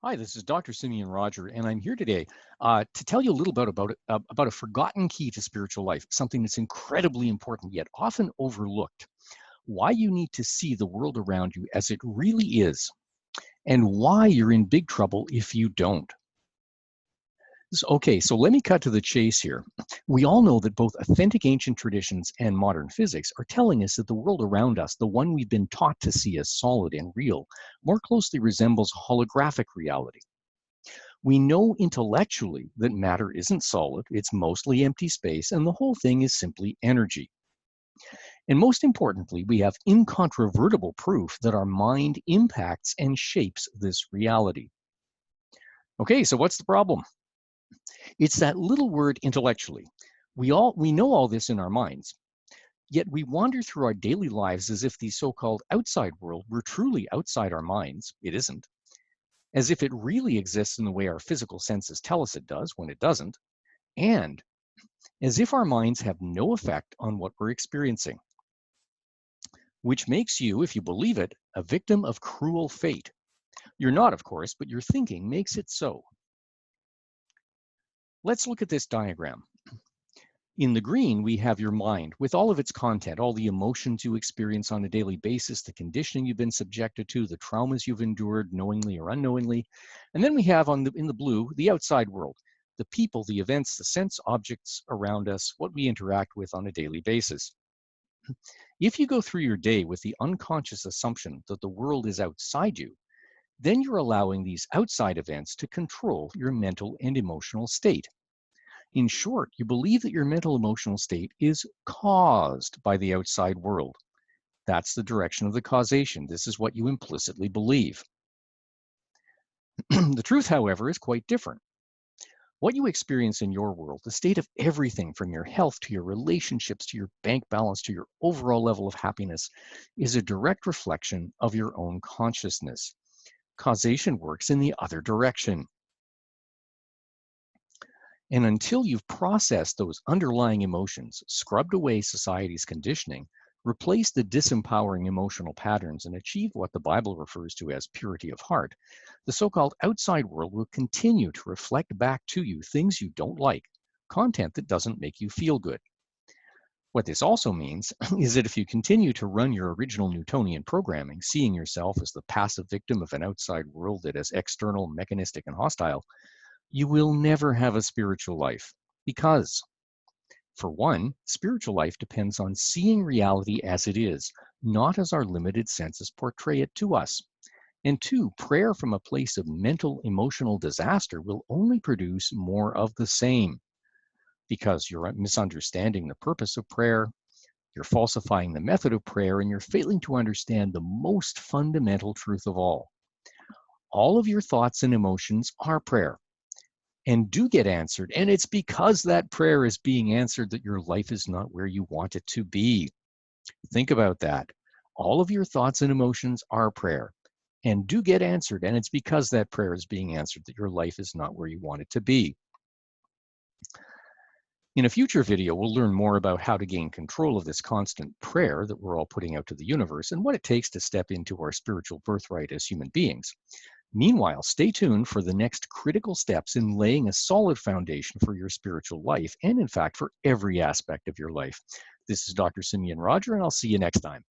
Hi, this is Dr. Simeon Roger, and I'm here today to tell you a little bit about a forgotten key to spiritual life, something that's incredibly important yet often overlooked. Why you need to see the world around you as it really is, and why you're in big trouble if you don't. Okay, so let me cut to the chase here. We all know that both authentic ancient traditions and modern physics are telling us that the world around us, the one we've been taught to see as solid and real, more closely resembles holographic reality. We know intellectually that matter isn't solid, it's mostly empty space, and the whole thing is simply energy. And most importantly, we have incontrovertible proof that our mind impacts and shapes this reality. Okay, so what's the problem? It's that little word intellectually. We know all this in our minds, yet we wander through our daily lives as if the so-called outside world were truly outside our minds. It isn't. As if it really exists in the way our physical senses tell us it does when it doesn't, and as if our minds have no effect on what we're experiencing, which makes you, if you believe it, a victim of cruel fate. You're not, of course, but your thinking makes it so. Let's look at this diagram. In the green, we have your mind with all of its content, all the emotions you experience on a daily basis, the conditioning you've been subjected to, the traumas you've endured knowingly or unknowingly. And then we have in the blue, the outside world, the people, the events, the sense objects around us, what we interact with on a daily basis. If you go through your day with the unconscious assumption that the world is outside you, then you're allowing these outside events to control your mental and emotional state. In short, you believe that your mental emotional state is caused by the outside world. That's the direction of the causation. This is what you implicitly believe. The truth, however, is quite different. What you experience in your world, the state of everything from your health to your relationships to your bank balance to your overall level of happiness, is a direct reflection of your own consciousness. Causation works in the other direction. And until you've processed those underlying emotions, scrubbed away society's conditioning, replaced the disempowering emotional patterns, and achieved what the Bible refers to as purity of heart, the so-called outside world will continue to reflect back to you things you don't like, content that doesn't make you feel good. What this also means is that if you continue to run your original Newtonian programming, seeing yourself as the passive victim of an outside world that is external, mechanistic, and hostile, you will never have a spiritual life. Because, for one, spiritual life depends on seeing reality as it is, not as our limited senses portray it to us. And two, prayer from a place of mental, emotional disaster will only produce more of the same. Because you're misunderstanding the purpose of prayer, you're falsifying the method of prayer, and you're failing to understand the most fundamental truth of all. All of your thoughts and emotions are prayer and do get answered. And it's because that prayer is being answered that your life is not where you want it to be. Think about that. All of your thoughts and emotions are prayer and do get answered. And it's because that prayer is being answered that your life is not where you want it to be. In a future video, we'll learn more about how to gain control of this constant prayer that we're all putting out to the universe and what it takes to step into our spiritual birthright as human beings. Meanwhile, stay tuned for the next critical steps in laying a solid foundation for your spiritual life and, in fact, for every aspect of your life. This is Dr. Simeon Roger, and I'll see you next time.